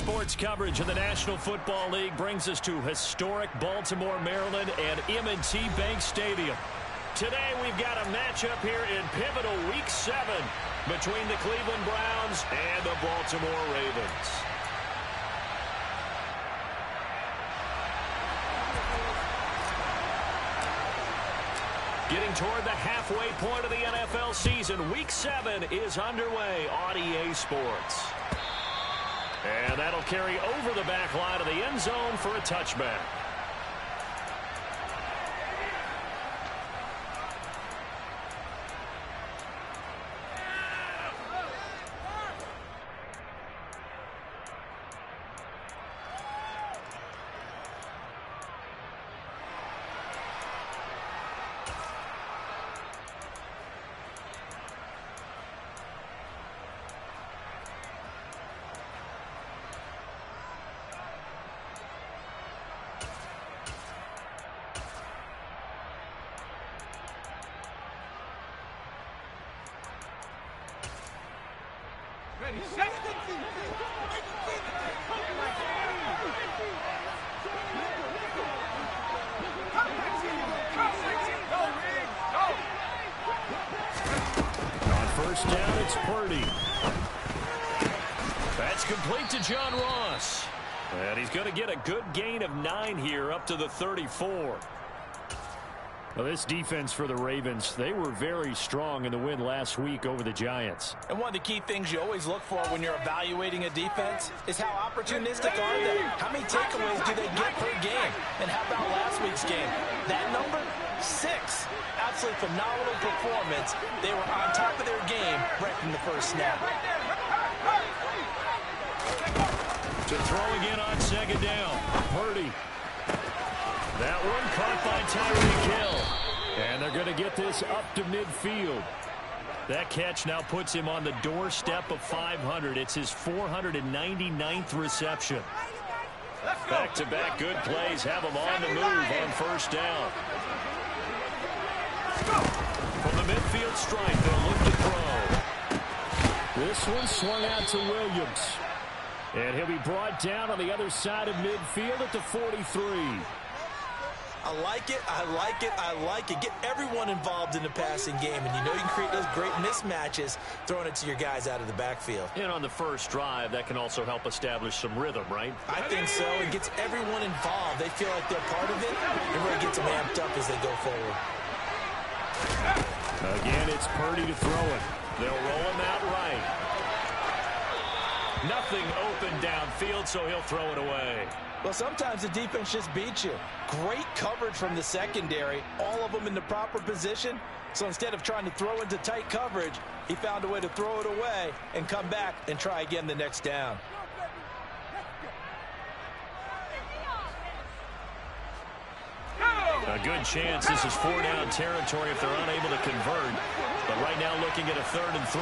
Sports coverage of the National Football League brings us to historic Baltimore, Maryland, and M&T Bank Stadium. Today, we've got a matchup here in pivotal Week 7 between the Cleveland Browns and the Baltimore Ravens. Getting toward the halfway point of the NFL season, Week 7 is underway on EA Sports. And that'll carry over the back line of the end zone for a touchback. On first down, it's Purdy. That's complete to John Ross. And he's going to get a good gain of 9 here up to the 34. Well, this defense for the Ravens, they were very strong in the win last week over the Giants. And one of the key things you always look for when you're evaluating a defense is how opportunistic are they? How many takeaways do they get per game? And how about last week's game? That number, 6. Absolutely phenomenal performance. They were on top of their game right from the first snap. To throw again on second down. Purdy. That one caught by Tyreek Hill. And they're going to get this up to midfield. That catch now puts him on the doorstep of 500. It's his 499th reception. Back-to-back good plays have him on the move on first down. From the midfield stripe, they'll look to throw. This one swung out to Williams. And he'll be brought down on the other side of midfield at the 43. I like it, I like it, I like it. Get everyone involved in the passing game, and you know you can create those great mismatches throwing it to your guys out of the backfield. And on the first drive, that can also help establish some rhythm, right? I think so. It gets everyone involved. They feel like they're part of it. It really gets them amped up as they go forward. Again, it's Purdy to throw it. They'll roll him out right. Nothing open downfield, so he'll throw it away. Well, sometimes the defense just beats you. Great coverage from the secondary, all of them in the proper position. So instead of trying to throw into tight coverage, he found a way to throw it away and come back and try again the next down. A good chance this is 4-down territory if they're unable to convert. But right now looking at a 3rd and 3.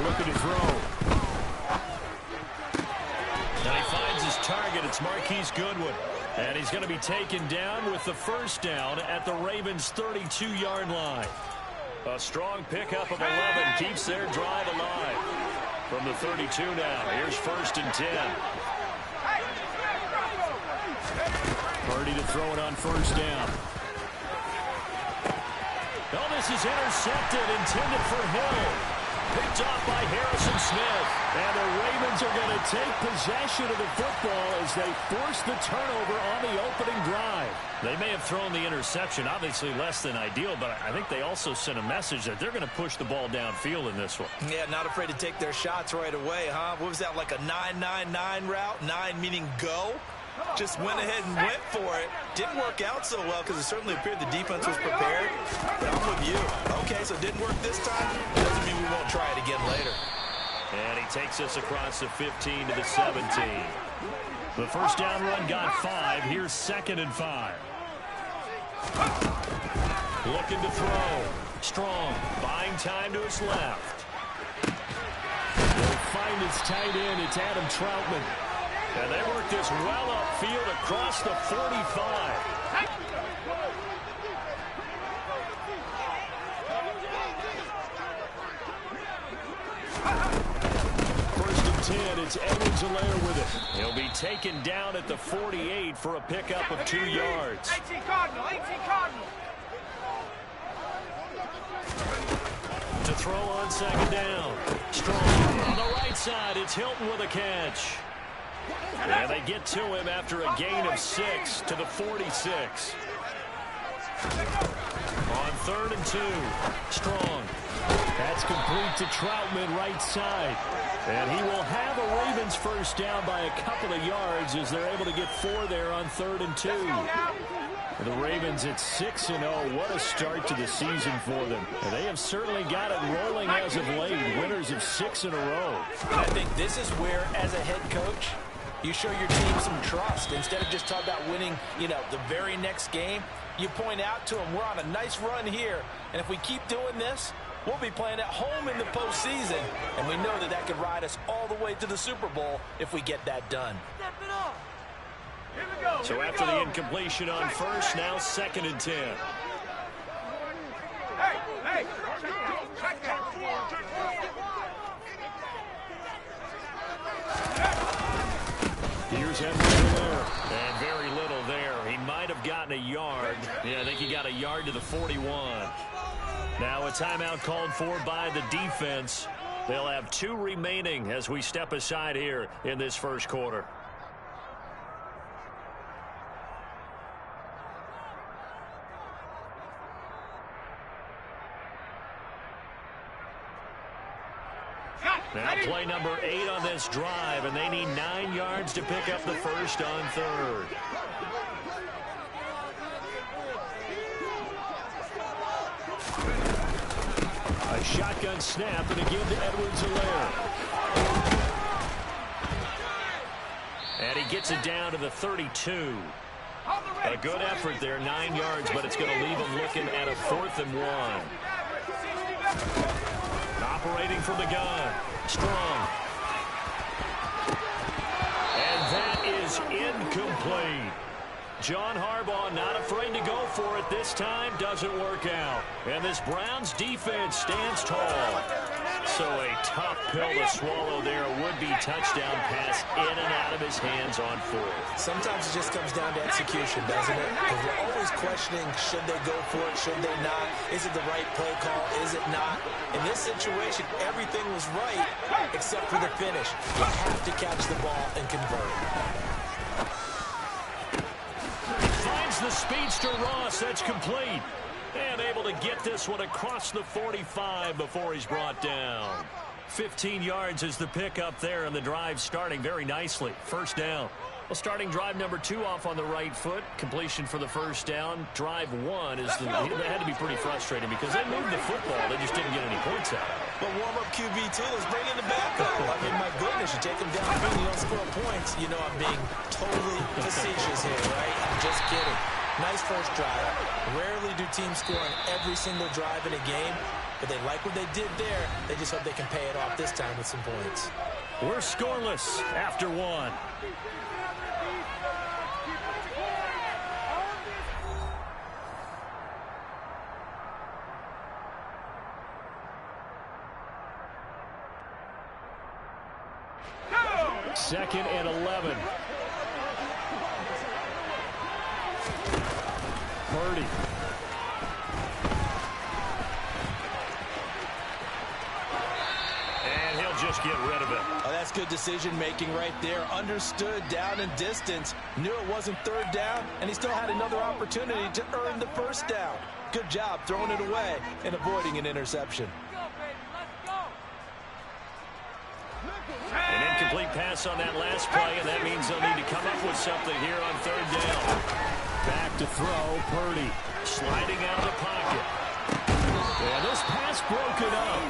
Looking to throw. And he finds his target. It's Marquise Goodwin. And he's going to be taken down with the first down at the Ravens' 32-yard line. A strong pickup of 11 keeps their drive alive. From the 32 now, here's 1st and 10. Purdy to throw it on first down. Oh, this is intercepted, intended for Hill. Picked off by Harrison Smith. And the Ravens are going to take possession of the football as they force the turnover on the opening drive. They may have thrown the interception, obviously less than ideal, but I think they also sent a message that they're going to push the ball downfield in this one. Yeah, not afraid to take their shots right away, huh? What was that, like a 9-9-9 route? 9 meaning go? Just went ahead and went for it. Didn't work out so well because it certainly appeared the defense was prepared. But I'm with you. Okay, so it didn't work this time. Doesn't mean we won't try it again later. And he takes us across the 15 to the 17. The first down run got 5. Here's 2nd and 5. Looking to throw. Strong. Buying time to his left. They'll find his tight end. It's Adam Troutman. And they work this well upfield across the 45. 10. It's Edwards-Helaire with it. He'll be taken down at the 48 for a pickup of 2 yards. 18 Cardinal, 18 Cardinal. To throw on second down. Strong on the right side. It's Hilton with a catch. And they get to him after a gain of 6 to the 46. On 3rd and 2. Strong. That's complete to Troutman, right side. And he will have a Ravens first down by a couple of yards as they're able to get 4 there on 3rd and 2. The Ravens at 6-0. What a start to the season for them. And they have certainly got it rolling as of late. Winners of 6 in a row. And I think this is where, as a head coach, you show your team some trust. Instead of just talking about winning, the very next game, you point out to them, we're on a nice run here. And if we keep doing this, we'll be playing at home in the postseason. And we know that that could ride us all the way to the Super Bowl if we get that done. Step it up. Here we go. So after the incompletion on first, now 2nd and 10. Hey, hey. Here's Edwards-Helaire. And very little there. He might have gotten a yard. Yeah, I think he got a yard to the 41. Now a timeout called for by the defense. They'll have 2 remaining as we step aside here in this first quarter. Now play number 8 on this drive, and they need 9 yards to pick up the first on 3rd. A shotgun snap, and again to Edwards-Helaire. And he gets it down to the 32. A good effort there, 9 yards, but it's going to leave him looking at a 4th and 1. Operating from the gun. Strong. And that is incomplete. John Harbaugh not afraid to go for it this time. Doesn't work out. And this Browns defense stands tall. So a tough pill to swallow there. A would-be touchdown pass in and out of his hands on 4th. Sometimes it just comes down to execution, doesn't it? Because we're always questioning, should they go for it, should they not? Is it the right play call? Is it not? In this situation, everything was right except for the finish. You have to catch the ball and convert. Finds the speedster Ross. That's complete. And able to get this one across the 45 before he's brought down. 15 yards is the pickup there, and the drive starting very nicely. First down. Well, starting drive number 2 off on the right foot. Completion for the first down. Drive 1 is they had to be pretty frustrating because they moved the football. They just didn't get any points out. But warm-up QB2, let's bring in the backup. I mean, my goodness, you take him down and you don't score points. You know I'm being totally facetious here, right? I'm just kidding. Nice first drive. Rarely do teams score on every single drive in a game, but they like what they did there. They just hope they can pay it off this time with some points. We're scoreless after 1. Second and 11. Purdy. And he'll just get rid of it. Oh, that's good decision-making right there. Understood down and distance. Knew it wasn't 3rd down, and he still had another opportunity to earn the first down. Good job throwing it away and avoiding an interception. An incomplete pass on that last play, and that means they'll need to come up with something here on 3rd down. Back to throw, Purdy sliding out of the pocket. And this pass broken up.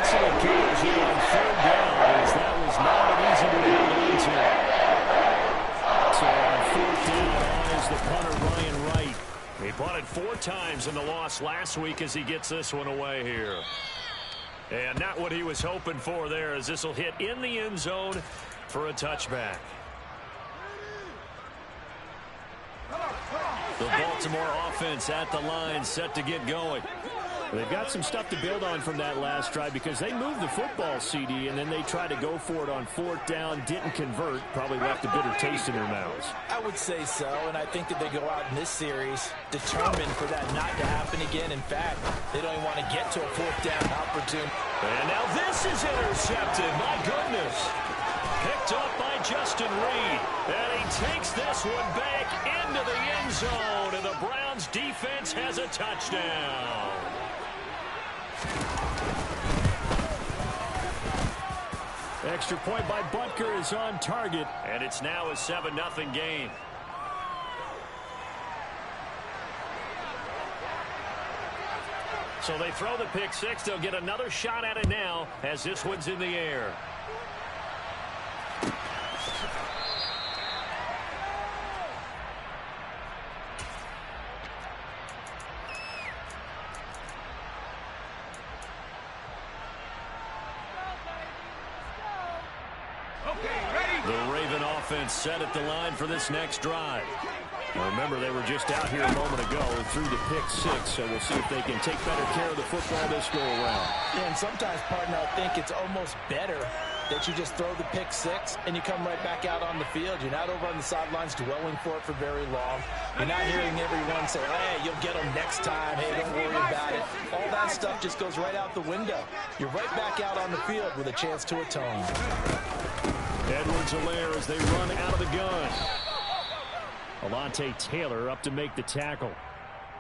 Excellent catch here on 3rd down, as that was not an easy one to hold into. So on 4th down is the punter, Ryan Wright. He punted 4 times in the loss last week as he gets this one away here. And not what he was hoping for there, as this will hit in the end zone for a touchback. The Baltimore offense at the line, set to get going. They've got some stuff to build on from that last drive because they moved the football, CD, and then they tried to go for it on fourth down, didn't convert, probably left a bitter taste in their mouths. I would say so, and I think that they go out in this series determined for that not to happen again. In fact, they don't even want to get to a fourth down opportunity. And now this is intercepted. My goodness. Picked up by Justin Reed. And he takes this one back into the end zone, and the Browns defense has a touchdown. Extra point by Butker is on target, and it's now a 7-0 game. So they throw the pick six. They'll get another shot at it now as this one's in the air. Set at the line for this next drive. Now remember, they were just out here a moment ago through the pick six, so we'll see if they can take better care of the football this go around. Yeah, and sometimes, partner, I think it's almost better that you just throw the pick six and you come right back out on the field. You're not over on the sidelines dwelling for it for very long. You're not hearing everyone say, hey, you'll get them next time. Hey, don't worry about it. All that stuff just goes right out the window. You're right back out on the field with a chance to atone. Edwards-Helaire as they run out of the gun. Alontae Taylor up to make the tackle.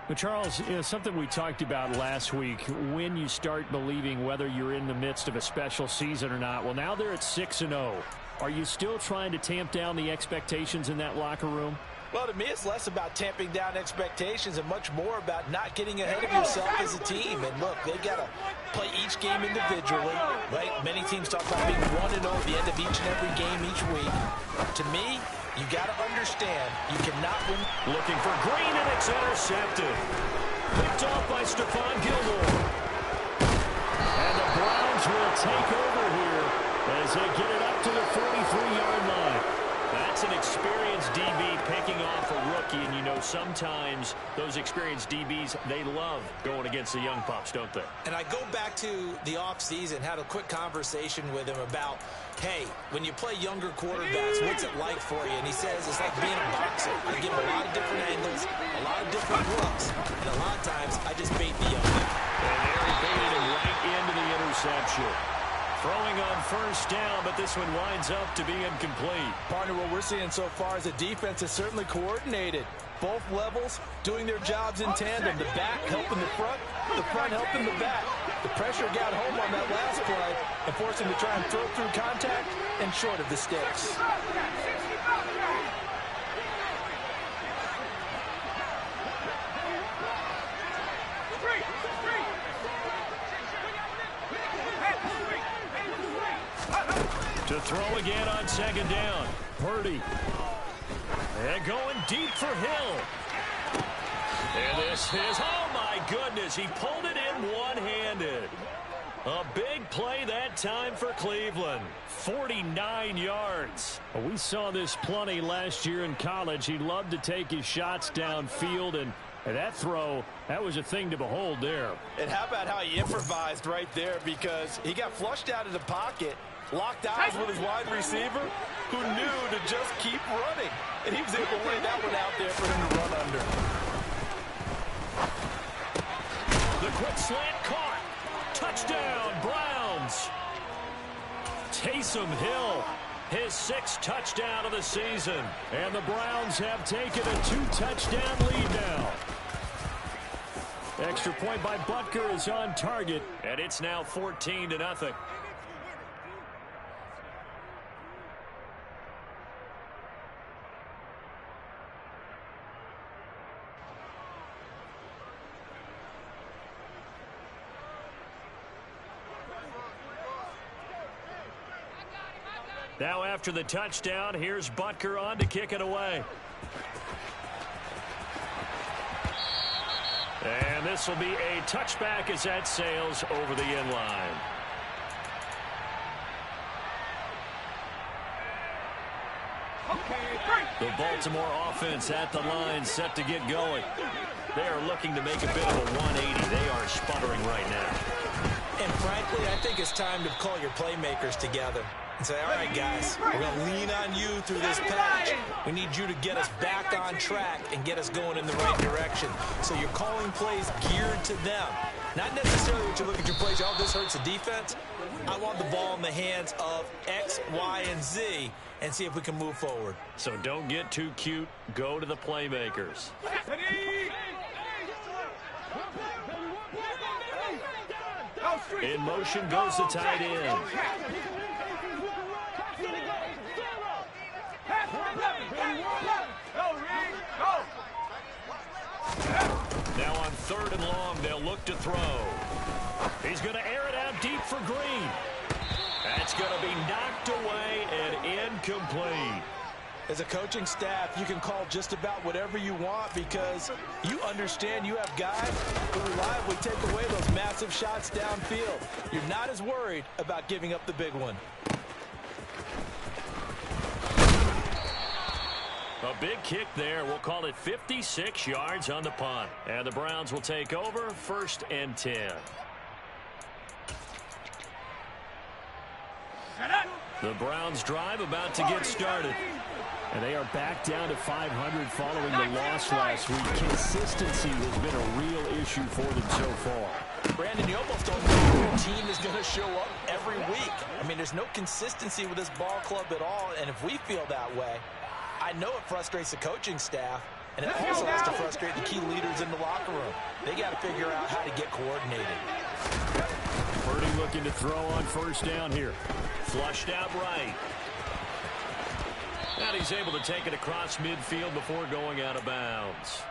But Charles, something we talked about last week, when you start believing whether you're in the midst of a special season or not. Well, now they're at 6-0. Are you still trying to tamp down the expectations in that locker room? Well, to me, it's less about tamping down expectations and much more about not getting ahead of yourself as a team. And look, they've got to play each game individually, right? Many teams talk about being 1-0 at the end of each and every game each week. To me, you got to understand you cannot win. Looking for Green, and it's intercepted. Picked off by Stephon Gilmore. And the Browns will take over here as they get it up to the 43-yard line. That's an experienced DB picking off a rookie, and you know sometimes those experienced DBs, they love going against the young pups, don't they? And I go back to the offseason, had a quick conversation with him about, hey, when you play younger quarterbacks, what's it like for you? And he says it's like being a boxer. I give him a lot of different angles, a lot of different looks, and a lot of times I just bait the young guy. And there he baited him right into the interception. Throwing on first down, but this one winds up to be incomplete. Partner, what we're seeing so far is the defense is certainly coordinated. Both levels doing their jobs in tandem. The back helping the front helping the back. The pressure got home on that last play and forced him to try and throw through contact and short of the sticks. To throw again on second down. Purdy. And going deep for Hill. And this is, oh my goodness, he pulled it in one-handed. A big play that time for Cleveland. 49 yards. Well, we saw this plenty last year in college. He loved to take his shots downfield, and that throw, that was a thing to behold there. And how about how he improvised right there, because he got flushed out of the pocket, locked eyes with his wide receiver, who knew to just keep running. And he was able to lay that one out there for him to run under. The quick slant caught. Touchdown, Browns. Taysom Hill, his 6th touchdown of the season. And the Browns have taken a 2-touchdown lead now. Extra point by Butker is on target, and it's now 14-0. Now after the touchdown, here's Butker on to kick it away. And this will be a touchback as that sails over the end line. The Baltimore offense at the line, set to get going. They are looking to make a bit of a 180. They are sputtering right now. And frankly, I think it's time to call your playmakers together and say, all right, guys, we're going to lean on you through this patch. We need you to get us back on track and get us going in the right direction. So you're calling plays geared to them. Not necessarily that you look at your plays, oh, this hurts the defense. I want the ball in the hands of X, Y, and Z and see if we can move forward. So don't get too cute. Go to the playmakers. In motion goes the tight end. Now on 3rd and long, they'll look to throw. He's going to air it out deep for Green. That's going to be knocked away and incomplete. As a coaching staff, you can call just about whatever you want because you understand you have guys who reliably take away those massive shots downfield. You're not as worried about giving up the big one. A big kick there. We'll call it 56 yards on the punt. And the Browns will take over 1st and 10. The Browns drive about to get started. And they are back down to 500 following the loss last week. Consistency has been a real issue for them so far. Brandon, you almost don't know your team is going to show up every week. I mean, there's no consistency with this ball club at all. And if we feel that way, I know it frustrates the coaching staff. And it also has to frustrate the key leaders in the locker room. They got to figure out how to get coordinated. Purdy looking to throw on 1st down here. Flushed out right. And he's able to take it across midfield before going out of bounds.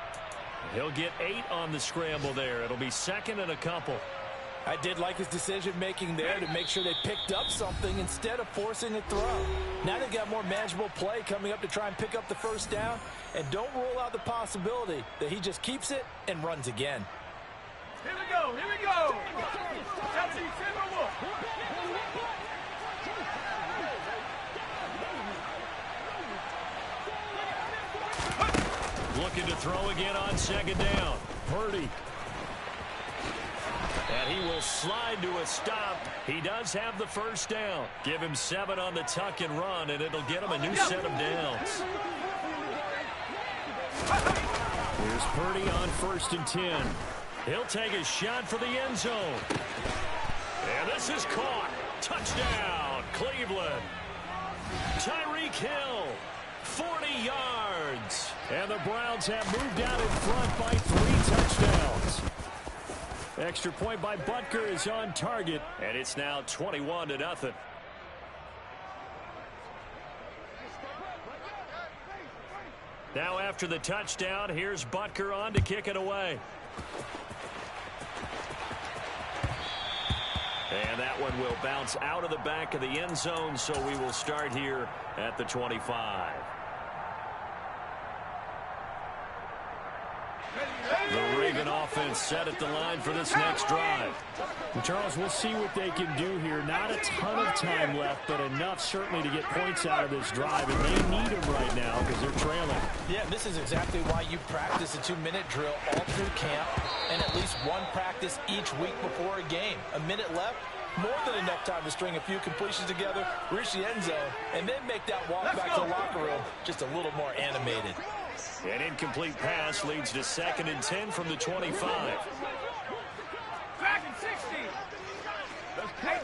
He'll get 8 on the scramble there. It'll be 2nd and a couple. I did like his decision-making there to make sure they picked up something instead of forcing a throw. Now they've got more manageable play coming up to try and pick up the 1st down. And don't rule out the possibility that he just keeps it and runs again. Here we go, here we go. Looking to throw again on 2nd down. Purdy. And he will slide to a stop. He does have the 1st down. Give him 7 on the tuck and run, and it'll get him a new set of downs. Here's Purdy on 1st and 10. He'll take a shot for the end zone. And this is caught. Touchdown, Cleveland. Tyreek Hill, 40 yards. And the Browns have moved out in front by 3 touchdowns. Extra point by Butker is on target, and it's now 21-0. Now after the touchdown, here's Butker on to kick it away. And that one will bounce out of the back of the end zone, so we will start here at the 25. The Raven offense set at the line for this next drive. Well, Charles, we'll see what they can do here. Not a ton of time left, but enough certainly to get points out of this drive, and they need them right now because they're trailing. Yeah, this is exactly why you practice a 2-minute drill all through camp and at least one practice each week before a game. A minute left, more than enough time to string a few completions together, reach the end zone, and then make that walk back to the locker room just a little more animated. An incomplete pass leads to 2nd and 10 from the 25. Back in 60. 18.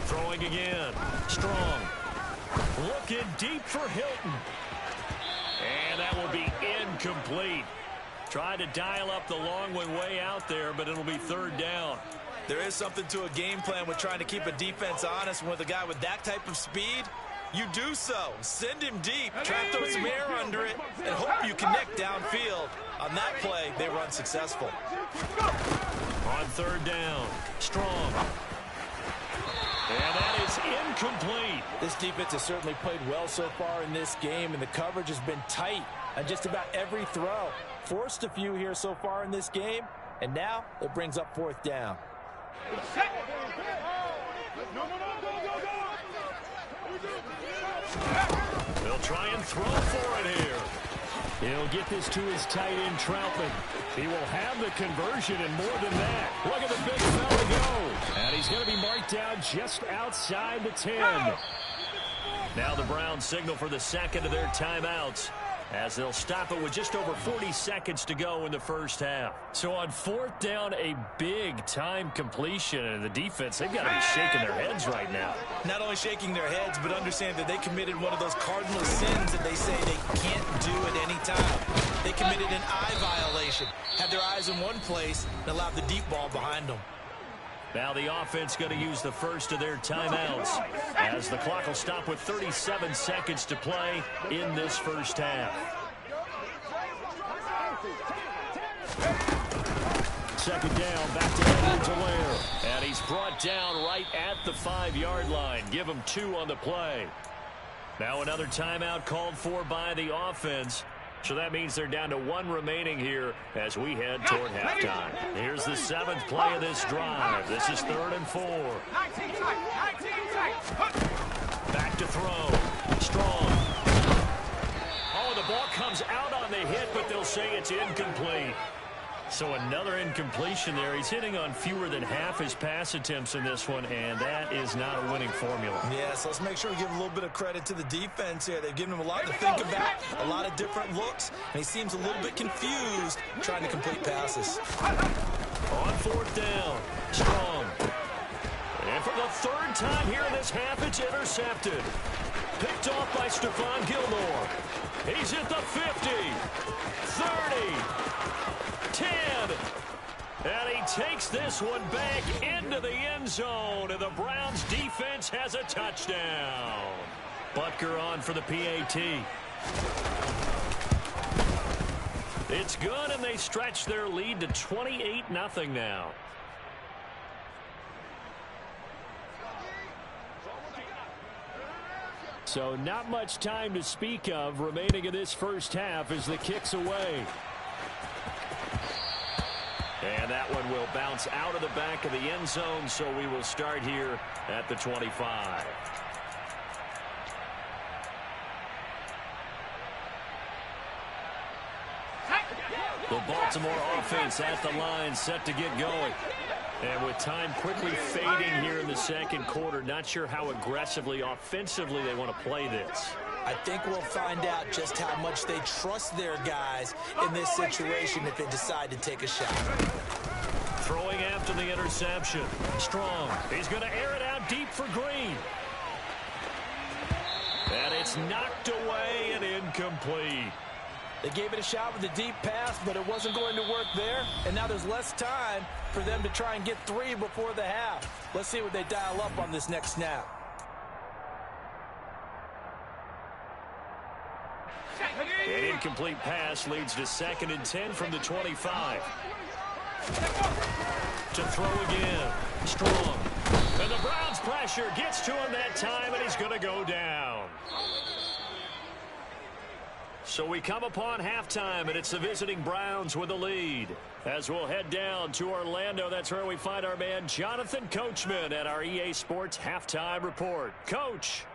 Throwing again. Strong. Looking deep for Hilton. And that will be incomplete. Tried to dial up the long way out there, but it'll be 3rd down. There is something to a game plan with trying to keep a defense honest. With a guy with that type of speed, you do so. Send him deep, try and throw some air under it, and hope you connect downfield. On that play, they were unsuccessful. On 3rd down, Strong. And that is incomplete. This defense has certainly played well so far in this game, and the coverage has been tight on just about every throw. Forced a few here so far in this game, and now it brings up 4th down. Set. No, go, go, go. They'll try and throw for it here. He'll get this to his tight end, Troutman. He will have the conversion and more than that. Look at the big fella go. And he's going to be marked down just outside the 10. Now the Browns signal for the second of their timeouts, as they'll stop it with just over 40 seconds to go in the first half. So on fourth down, a big time completion, and the defense, they've got to be shaking their heads right now. Not only shaking their heads, but understand that they committed one of those cardinal sins that they say they can't do at any time. They committed an eye violation, had their eyes in one place, and allowed the deep ball behind them. Now the offense going to use the first of their timeouts, as the clock will stop with 37 seconds to play in this first half. Second down, back to Edwards-Helaire. And he's brought down right at the 5-yard line. Give him 2 on the play. Now another timeout called for by the offense. So that means they're down to 1 remaining here as we head toward halftime. Here's the 7th play of this drive. This is 3rd and 4. Back to throw. Strong. Oh, the ball comes out on the hit, but they'll say it's incomplete. So another incompletion there. He's hitting on fewer than half his pass attempts in this one, and that is not a winning formula. Yes, let's make sure we give a little bit of credit to the defense here. They've given him a lot to think about, a lot of different looks, and he seems a little bit confused trying to complete passes. On 4th down, Strong. And for the 3rd time here in this half, it's intercepted. Picked off by Stephon Gilmore. He's at the 50, 30, 10, and he takes this one back into the end zone, and the Browns defense has a touchdown. Butker on for the PAT. It's good, and they stretch their lead to 28-0 now. So not much time to speak of remaining in this first half as the kick's away. And that one will bounce out of the back of the end zone, so we will start here at the 25. The Baltimore offense at the line, set to get going. And with time quickly fading here in the second quarter, not sure how aggressively, offensively they want to play this. I think we'll find out just how much they trust their guys in this situation if they decide to take a shot. Throwing after the interception. Strong. He's going to air it out deep for Green. And it's knocked away and incomplete. They gave it a shot with a deep pass, but it wasn't going to work there. And now there's less time for them to try and get 3 before the half. Let's see what they dial up on this next snap. An incomplete pass leads to 2nd and 10 from the 25. To throw again. Strong. And the Browns pressure gets to him that time, and he's going to go down. So we come upon halftime, and it's the visiting Browns with the lead. As we'll head down to Orlando, that's where we find our man Jonathan Coachman at our EA Sports Halftime Report. Coach.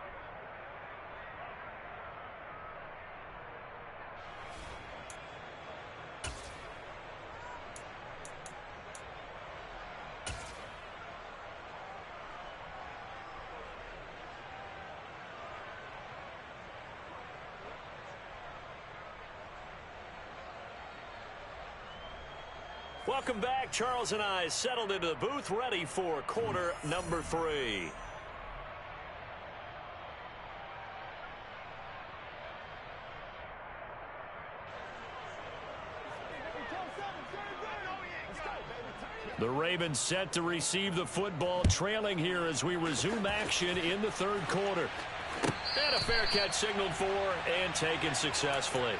Welcome back. Charles and I settled into the booth, ready for quarter number 3. The Ravens set to receive the football, trailing here as we resume action in the 3rd quarter. And a fair catch signaled for and taken successfully.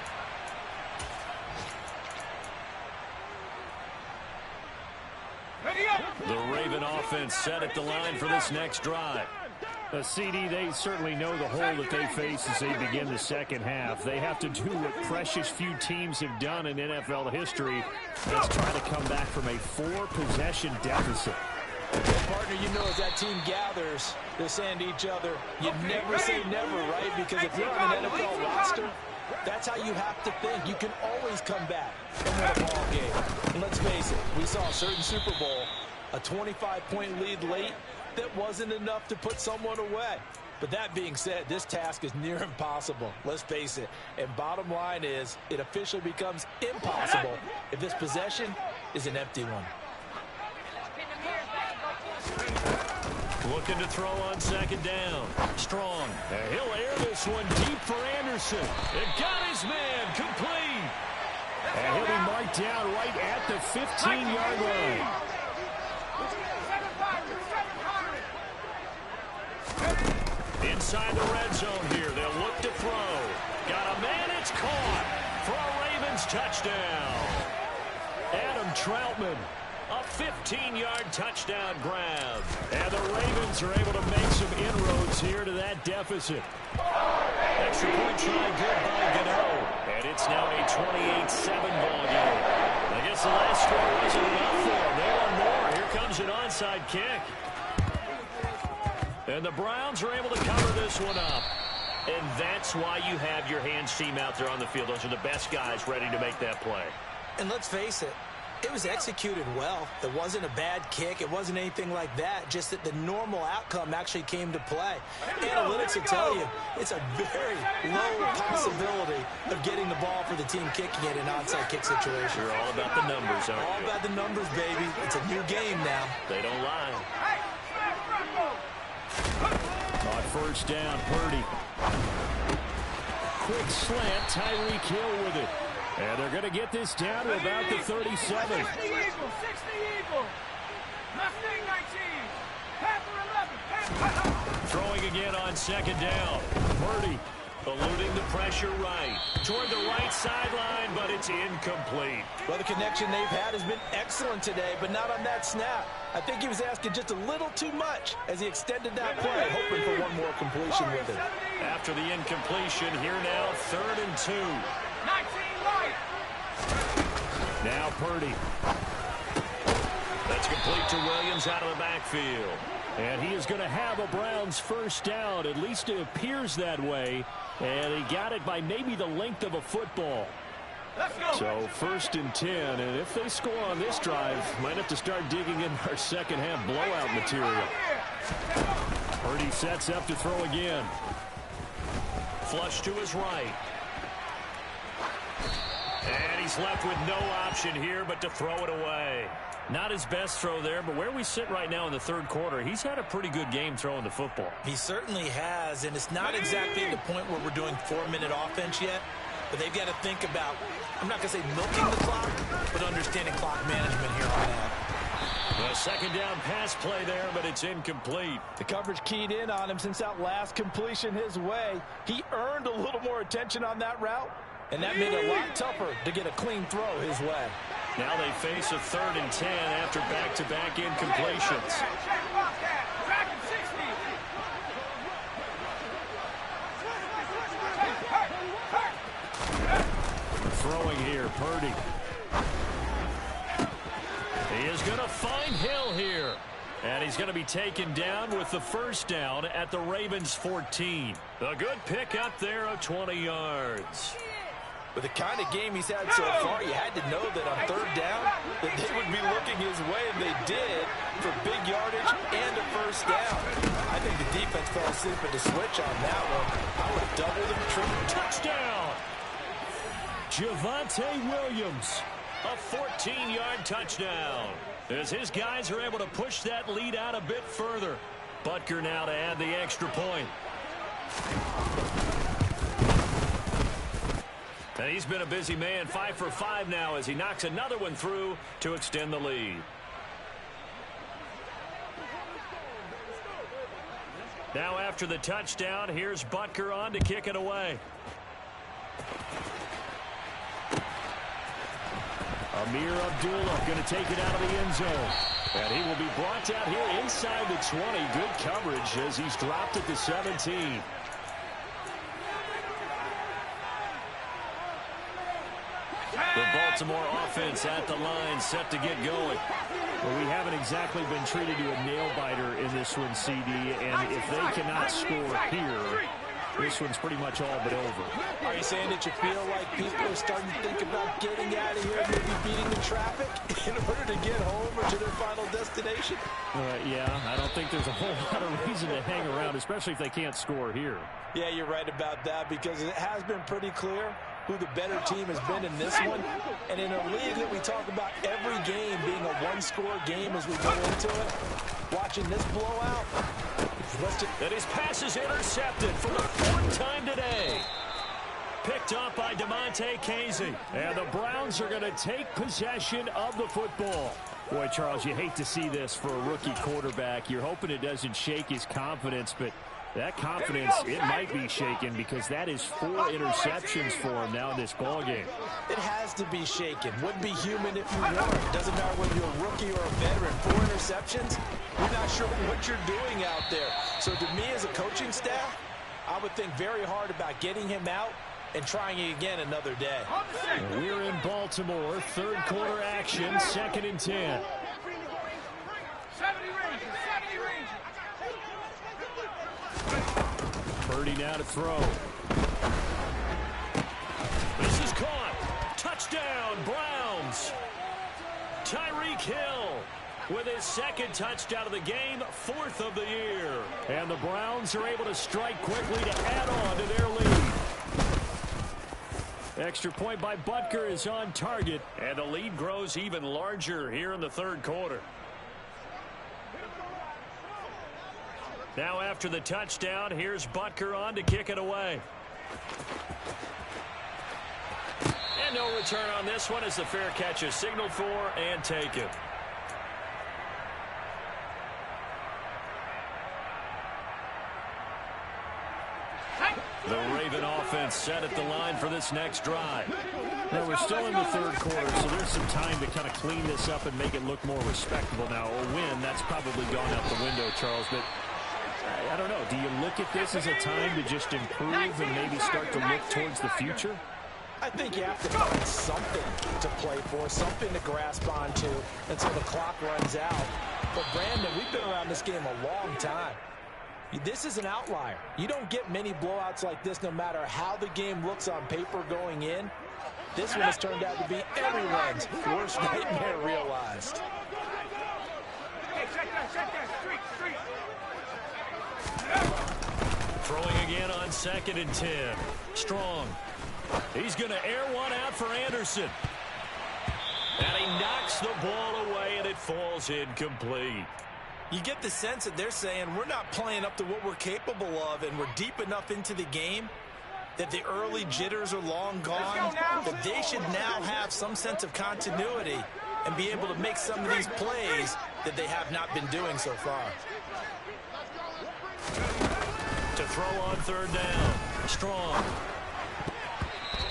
The Raven offense set at the line for this next drive. CD, they certainly know the hole that they face as they begin the second half. They have to do what precious few teams have done in NFL history. Let's try to come back from a 4-possession deficit. Partner, you know, as that team gathers, they're saying to each other, you never say never, right? Because if you're on an NFL roster, that's how you have to think. You can always come back and win a ball game. And let's face it, we saw a certain Super Bowl, a 25-point lead late that wasn't enough to put someone away. But that being said, this task is near impossible. Let's face it. And bottom line is, it officially becomes impossible if this possession is an empty one. Looking to throw on second down. Strong. And he'll air this one deep for Anderson. It got his man complete. And he'll be marked down right at the 15-yard line. Inside the red zone here. They'll look to throw. Got a man. It's caught for a Ravens touchdown. Adam Troutman. A 15-yard touchdown grab. And the Ravens are able to make some inroads here to that deficit. Extra point try good by Gano. And it's now a 28-7 ball game. I guess the last score wasn't enough for them. They want more. Here comes an onside kick. And the Browns are able to cover this one up. And that's why you have your hands team out there on the field. Those are the best guys ready to make that play. And let's face it, it was executed well. It wasn't a bad kick. It wasn't anything like that. Just that the normal outcome actually came to play. Analytics will tell you it's a very low possibility of getting the ball for the team kicking it in an onside kick situation. You're all about the numbers, aren't you? All about the numbers, baby. It's a new game now. They don't lie. On first down, Purdy. Quick slant, Tyreek Hill with it. And they're going to get this down to about the 37. 60 Eagle, 60 Eagle. Mustang 19. Panther 11. Throwing again on second down. Purdy eluding the pressure right. Toward the right sideline, but it's incomplete. Well, the connection they've had has been excellent today, but not on that snap. I think he was asking just a little too much as he extended that play, hoping for one more completion with it. After the incompletion, here now, 3rd and 2. 19 right. Now Purdy. That's complete to Williams out of the backfield. And he is going to have a Browns first down. At least it appears that way. And he got it by maybe the length of a football. Let's go. So 1st and 10. And if they score on this drive, might have to start digging in our second half blowout material. Purdy sets up to throw again. Flush to his right. And he's left with no option here but to throw it away. Not his best throw there, but where we sit right now in the 3rd quarter, he's had a pretty good game throwing the football. He certainly has, and it's not exactly at the point where we're doing 4-minute offense yet, but they've got to think about, I'm not going to say milking the clock, but understanding clock management here on out. A second down pass play there, but it's incomplete. The coverage keyed in on him since that last completion his way. He earned a little more attention on that route, and that made it a lot tougher to get a clean throw his way. Now they face a 3rd and 10 after back-to-back incompletions. Throwing here, Purdy. He is going to find Hill here. And he's going to be taken down with the first down at the Ravens 14. A good pick up there of 20 yards. With the kind of game he's had so far, you had to know that on 3rd down that they would be looking his way, and they did, for big yardage and a first down. I think the defense fell asleep at the switch on that one. I would have doubled and tripled. Touchdown! Javonte Williams, a 14-yard touchdown. As his guys are able to push that lead out a bit further. Butker now to add the extra point. And he's been a busy man, 5 for 5 now as he knocks another one through to extend the lead. Now after the touchdown, here's Butker on to kick it away. Amir Abdullah going to take it out of the end zone. And he will be brought out here inside the 20. Good coverage as he's dropped at the 17. The ball Baltimore offense at the line, set to get going. Well, we haven't exactly been treated to a nail-biter in this one, CD, and if they cannot score here, this one's pretty much all but over. Are you saying that you feel like people are starting to think about getting out of here, maybe beating the traffic in order to get home or to their final destination? Yeah, I don't think there's a whole lot of reason to hang around, especially if they can't score here. Yeah, you're right about that, because it has been pretty clear who the better team has been in this one. And in a league that we talk about every game being a one-score game as we go into it, watching this blowout, and his pass is intercepted for the 4th time today. Picked up by DeMonte Casey. And the Browns are going to take possession of the football. Boy, Charles, you hate to see this for a rookie quarterback. You're hoping it doesn't shake his confidence, but that confidence, it might be shaken because that is 4 interceptions for him now in this ball game. It has to be shaken. Wouldn't be human if you weren't. Doesn't matter whether you're a rookie or a veteran. 4 interceptions, you're not sure what you're doing out there. So to me as a coaching staff, I would think very hard about getting him out and trying it again another day. We're in Baltimore, 3rd quarter action, 2nd and 10. 70 range. Purdy now to throw. This is caught. Touchdown, Browns. Tyreek Hill with his 2nd touchdown of the game, 4th of the year. And the Browns are able to strike quickly to add on to their lead. Extra point by Butker is on target. And the lead grows even larger here in the 3rd quarter. Now after the touchdown, here's Butker on to kick it away. And no return on this one as the fair catch is signaled for and taken. The Raven offense set at the line for this next drive. Well, we're still in the 3rd quarter, so there's some time to kind of clean this up and make it look more respectable now. A win, that's probably gone out the window, Charles, but I don't know. Do you look at this as a time to just improve and maybe start to look towards the future? I think you have to find something to play for, something to grasp onto until the clock runs out. But, Brandon, we've been around this game a long time. This is an outlier. You don't get many blowouts like this no matter how the game looks on paper going in. This one has turned out to be everyone's worst nightmare realized. Throwing again on 2nd and 10. Strong. He's going to air one out for Anderson. And he knocks the ball away, and it falls incomplete. You get the sense that they're saying we're not playing up to what we're capable of, and we're deep enough into the game that the early jitters are long gone, that they should now have some sense of continuity and be able to make some of these plays that they have not been doing so far. To throw on 3rd down. Strong.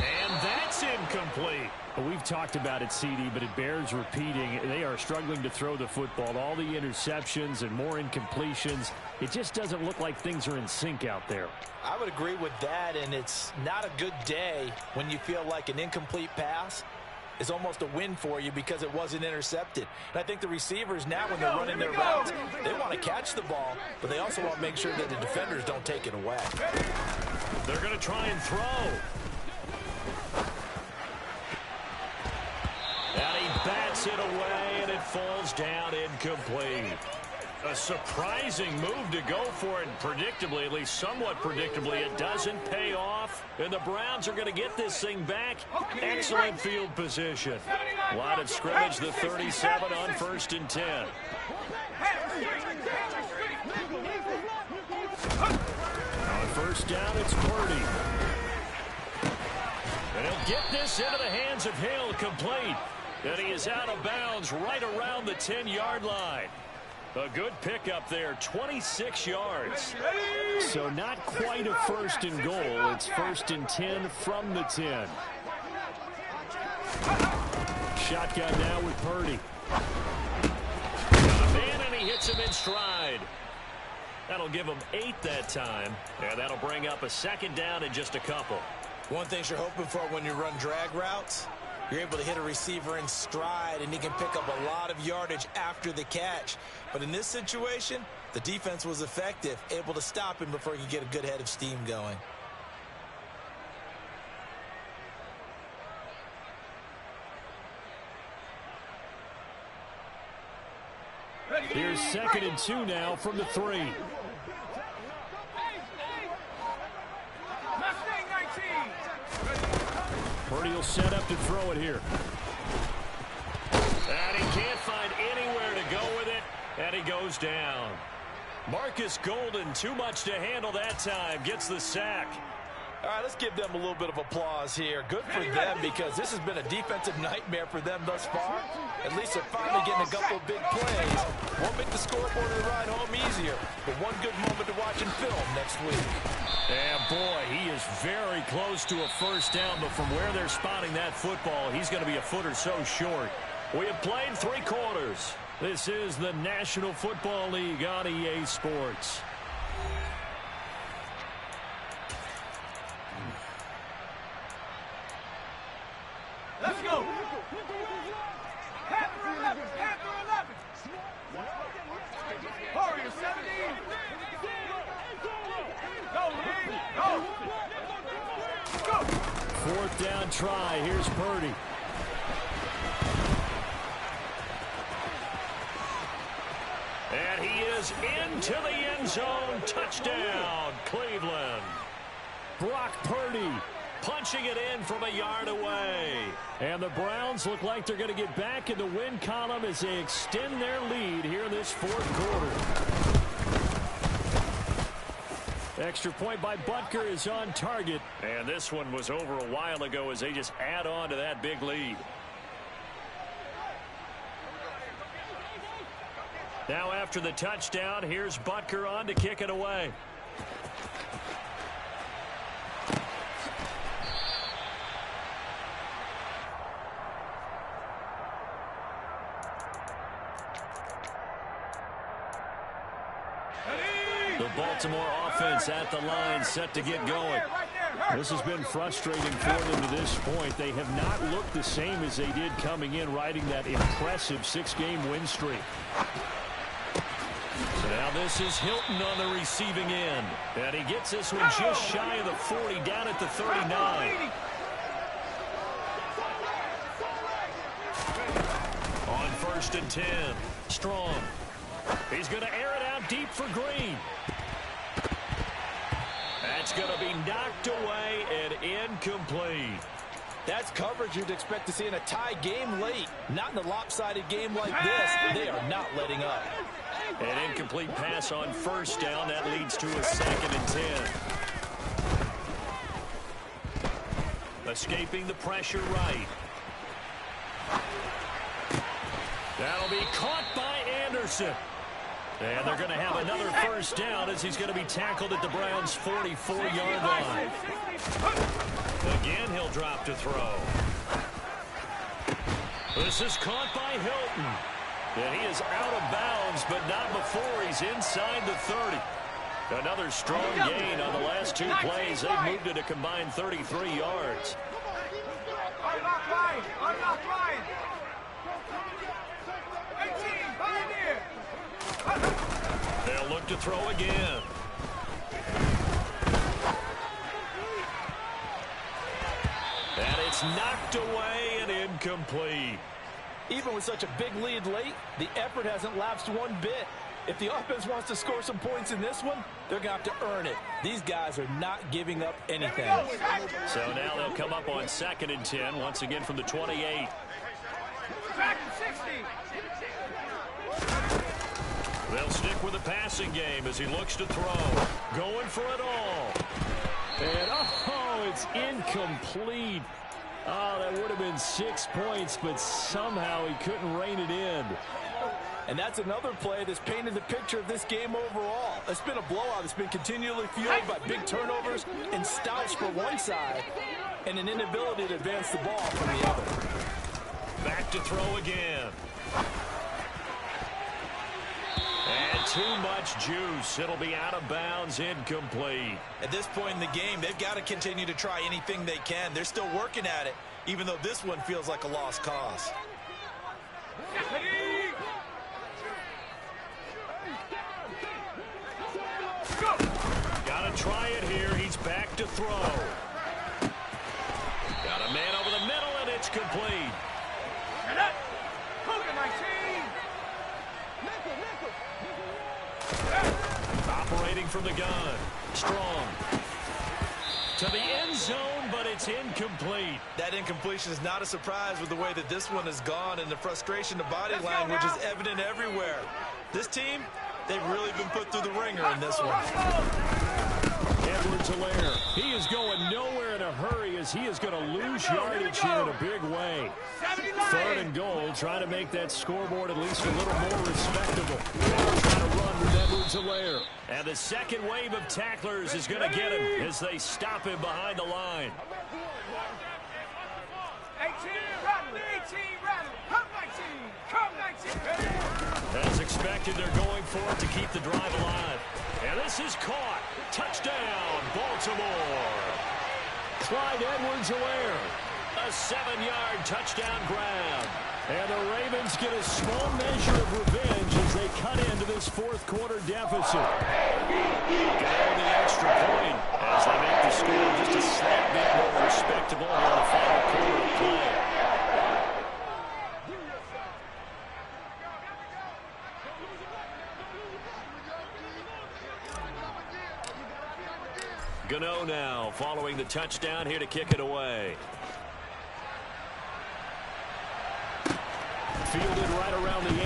And that's incomplete. Well, we've talked about it, CD, but it bears repeating. They are struggling to throw the football. All the interceptions and more incompletions. It just doesn't look like things are in sync out there. I would agree with that, and it's not a good day when you feel like an incomplete pass is almost a win for you because it wasn't intercepted. And I think the receivers now, when they're running their routes, they want to catch the ball, but they also want to make sure that the defenders don't take it away. They're going to try and throw. And he bats it away, and it falls down incomplete. A surprising move to go for it, and predictably, at least somewhat predictably, it doesn't pay off. And the Browns are going to get this thing back. Excellent field position. Line of scrimmage, the 37 on 1st and 10. On 1st down, it's Purdy. And he'll get this into the hands of Hill, complete. And he is out of bounds right around the 10-yard line. A good pickup there, 26 yards. So not quite a 1st and goal. It's 1st and 10 from the 10. Shotgun now with Purdy. Got a man, and he hits him in stride. That'll give him 8 that time. And that'll bring up a 2nd down and just a couple. One thing you're hoping for when you run drag routes You're able to hit a receiver in stride, and he can pick up a lot of yardage after the catch. But in this situation, the defense was effective, able to stop him before he could get a good head of steam going. Here's 2nd and 2 now from the 3. Purdy will set up to throw it here. And he can't find anywhere to go with it, and he goes down. Marcus Golden, too much to handle that time, gets the sack. All right, let's give them a little bit of applause here. Good for them, because this has been a defensive nightmare for them thus far. At least they're finally getting a couple of big plays. Won't make the scoreboard of the ride home easier, but one good moment to watch in film next week. And boy, he is very close to a first down, but from where they're spotting that football, he's going to be a foot or so short. We have played 3 quarters. This is the National Football League on EA Sports. Let's go. Panther 11. Panther 11. Warrior 17. Go, Lee. Go. Go. 4th down try. Here's Purdy. And he is into the end zone. Touchdown, Cleveland. Brock Purdy punching it in from a yard away. And the Browns look like they're going to get back in the win column as they extend their lead here in this 4th quarter. Extra point by Butker is on target. And this one was over a while ago as they just add on to that big lead. Now after the touchdown, here's Butker on to kick it away. The Baltimore offense at the line, set to get going. This has been frustrating for them to this point. They have not looked the same as they did coming in, riding that impressive 6-game win streak. So now this is Hilton on the receiving end. And he gets this one just shy of the 40, down at the 39. On 1st and 10, Strong. He's going to air it out deep for Green. That's going to be knocked away and incomplete. That's coverage you'd expect to see in a tie game late. Not in a lopsided game like this. They are not letting up. An incomplete pass on 1st down. That leads to a 2nd and 10. Escaping the pressure right. That'll be caught by Anderson. And they're going to have another 1st down as he's going to be tackled at the Browns' 44-yard line. Again, he'll drop to throw. This is caught by Hilton. And he is out of bounds, but not before he's inside the 30. Another strong gain on the last 2 plays. They've moved it a combined 33 yards. Unlock line. Unlock line. 18. Pioneer. They'll look to throw again. And it's knocked away and incomplete. Even with such a big lead late, the effort hasn't lapsed one bit. If the offense wants to score some points in this one, they're going to have to earn it. These guys are not giving up anything. So now they'll come up on 2nd and 10, once again from the 28. Back to 60. They'll stick with the passing game as he looks to throw. Going for it all. And, oh, it's incomplete. Oh, that would have been 6 points, but somehow he couldn't rein it in. And that's another play that's painted the picture of this game overall. It's been a blowout. It's been continually fueled by big turnovers and stops for one side and an inability to advance the ball from the other. Back to throw again. And too much juice. It'll be out of bounds, incomplete. At this point in the game, they've got to continue to try anything they can. They're still working at it. even though this one feels like a lost cause. Gotta try it here. He's back to throw. Got a man over the middle, and it's complete. Operating from the gun. Strong. To the end zone, but it's incomplete. That incompletion is not a surprise with the way that this one has gone, and the frustration, the body language is evident everywhere. This team, they've really been put through the ringer in this one. Edwards-Helaire, he is going nowhere in a hurry as he is going to lose yardage here in a big way. 3rd and goal, trying to make that scoreboard at least a little more respectable. They're trying to run with Edwards-Helaire. And the second wave of tacklers is going to get him as they stop him behind the line. As expected, they're going for it to keep the drive alive. And this is caught. Touchdown, Baltimore. Clyde Edwards-Helaire. A 7-yard touchdown grab. And the Ravens get a small measure of revenge as they cut into this 4th quarter deficit. Get the extra point as they make the score just a slight bit more respectable here in the final quarter of play. Gano now following the touchdown here to kick it away. Fielded right around the 8.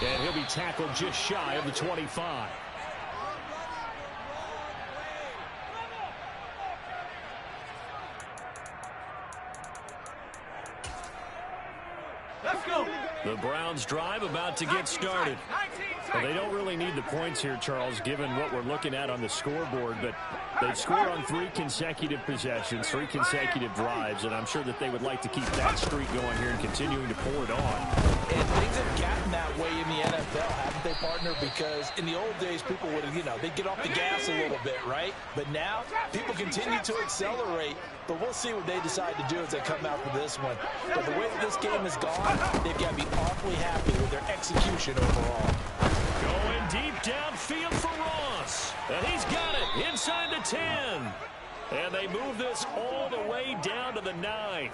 And he'll be tackled just shy of the 25. Let's go. The Browns drive about to get started. Well, they don't really need the points here, Charles, given what we're looking at on the scoreboard, but they've scored on 3 consecutive possessions, 3 consecutive drives, and I'm sure that they would like to keep that streak going here and continuing to pour it on. And things have gotten that way in the NFL, haven't they, partner? Because in the old days, people would have, they'd get off the gas a little bit, right? But now, people continue to accelerate, but we'll see what they decide to do as they come out for this one. But the way that this game has gone, they've got to be awfully happy with their execution overall. Going deep downfield for Ross. And he's got it inside the 10. And they move this all the way down to the 9.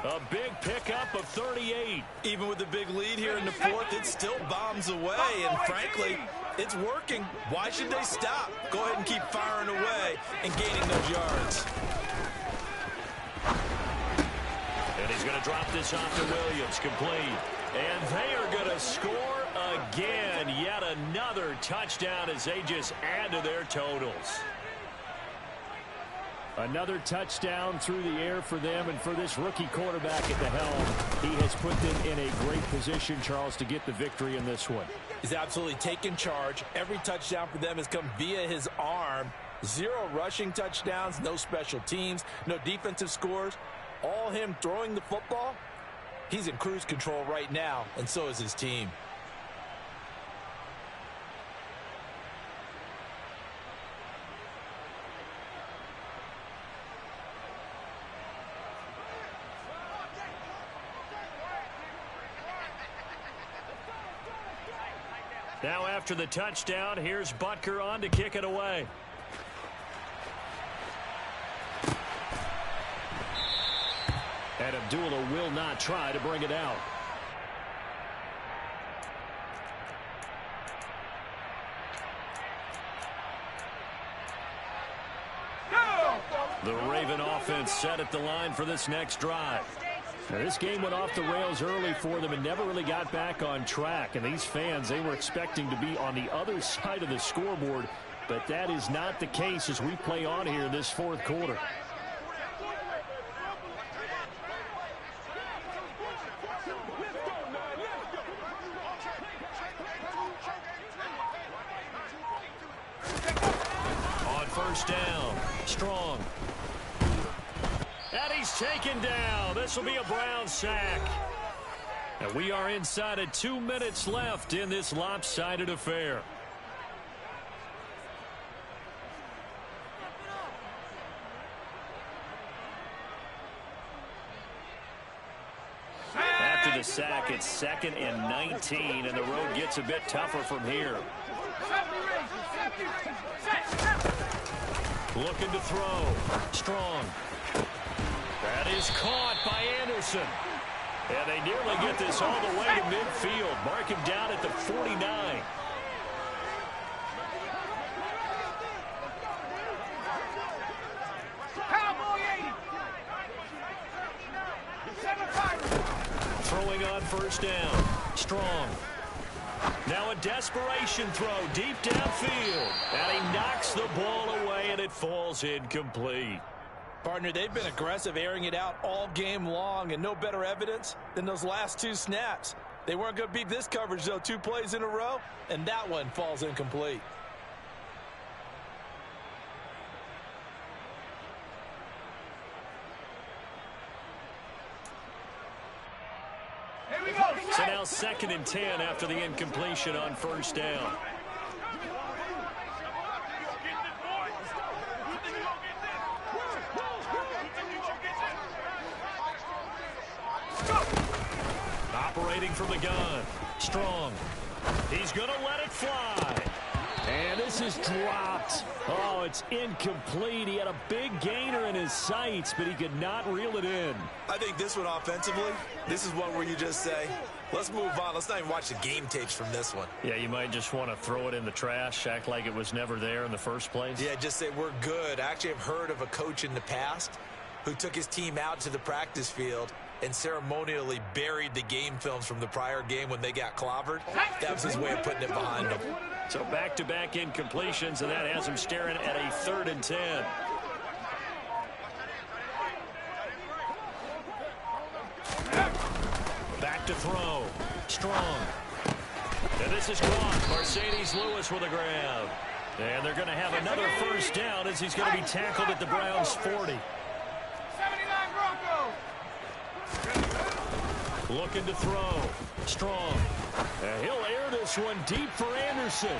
A big pickup of 38. Even with the big lead here in the 4th, it still bombs away. And frankly, it's working. Why should they stop? Go ahead and keep firing away and gaining those yards. And he's going to drop this off to Williams, complete. And they are going to score again. Yet another touchdown as they just add to their totals. Another touchdown through the air for them, and for this rookie quarterback at the helm, he has put them in a great position, Charles, to get the victory in this one. He's absolutely taken charge. Every touchdown for them has come via his arm. 0 rushing touchdowns, no special teams, no defensive scores. All him throwing the football. He's in cruise control right now, and so is his team. Now after the touchdown, here's Butker on to kick it away. And Abdullah will not try to bring it out. The Raven offense set at the line for this next drive. Now, this game went off the rails early for them and never really got back on track. And these fans, they were expecting to be on the other side of the scoreboard, but that is not the case as we play on here in this 4th quarter. On 1st down, Strong. And he's taken down. This will be a Brown sack. And we are inside of 2 minutes left in this lopsided affair. a sack. It's 2nd and 19, and the road gets a bit tougher from here. Looking to throw. Strong. That is caught by Anderson. And they nearly get this all the way to midfield. Mark him down at the 49. Throwing on first down. Strong. Now a desperation throw deep downfield. And he knocks the ball away, and it falls incomplete. Partner, they've been aggressive, airing it out all game long, and no better evidence than those last 2 snaps. They weren't going to beat this coverage, though, 2 plays in a row, and that one falls incomplete. So now 2nd and 10 after the incompletion on first down. Operating from the gun. Strong. He's going to let it fly. And this is dropped. Oh, it's incomplete. He had a big gainer in his sights, but he could not reel it in. I think this one offensively, this is one where you just say, let's move on. Let's not even watch the game tapes from this one. Yeah, you might just want to throw it in the trash, act like it was never there in the first place. Yeah, just say we're good. I actually have heard of a coach in the past who took his team out to the practice field and ceremonially buried the game films from the prior game when they got clobbered. That was his way of putting it behind them. So back-to-back incompletions, and that has him staring at a 3rd and 10. Back to throw. Strong. And this is caught. Mercedes Lewis with a grab. And they're going to have another first down as he's going to be tackled at the Browns' 40. Looking to throw. Strong. And he'll air this one deep for Anderson.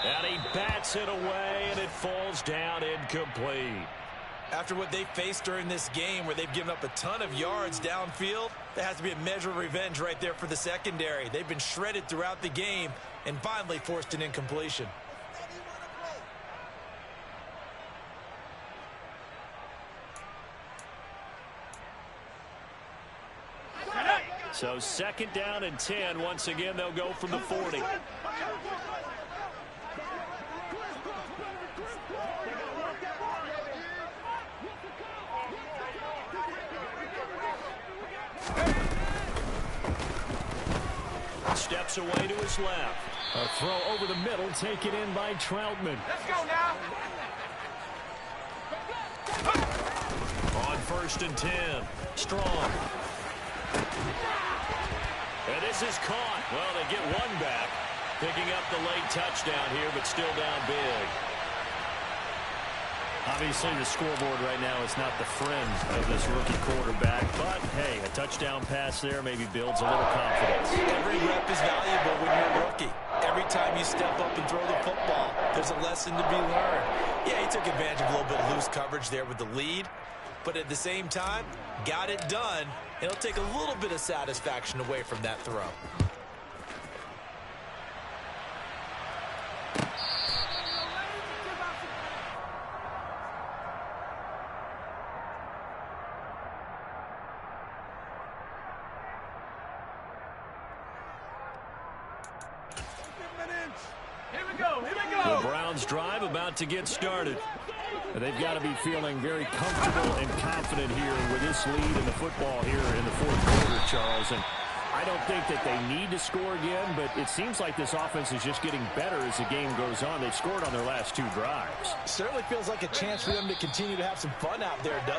And he bats it away, and it falls down incomplete. After what they faced during this game where they've given up a ton of yards downfield, there has to be a measure of revenge right there for the secondary. They've been shredded throughout the game and finally forced an incompletion. So 2nd down and 10. Once again, they'll go from the 40. Steps away to his left. A throw over the middle, taken in by Troutman. Let's go now. On 1st and 10. Strong. And this is caught. Well, they get one back. Picking up the late touchdown here, but still down big. Obviously, the scoreboard right now is not the friend of this rookie quarterback. But, hey, a touchdown pass there maybe builds a little confidence. Every rep is valuable when you're a rookie. Every time you step up and throw the football, there's a lesson to be learned. Yeah, he took advantage of a little bit of loose coverage there with the lead. But at the same time, got it done. It'll take a little bit of satisfaction away from that throw. The Browns drive about to get started. They've got to be feeling very comfortable and confident here with this lead in the football here in the 4th quarter, Charles. And I don't think that they need to score again, but it seems like this offense is just getting better as the game goes on. They've scored on their last 2 drives. Certainly feels like a chance for them to continue to have some fun out there, doesn't it?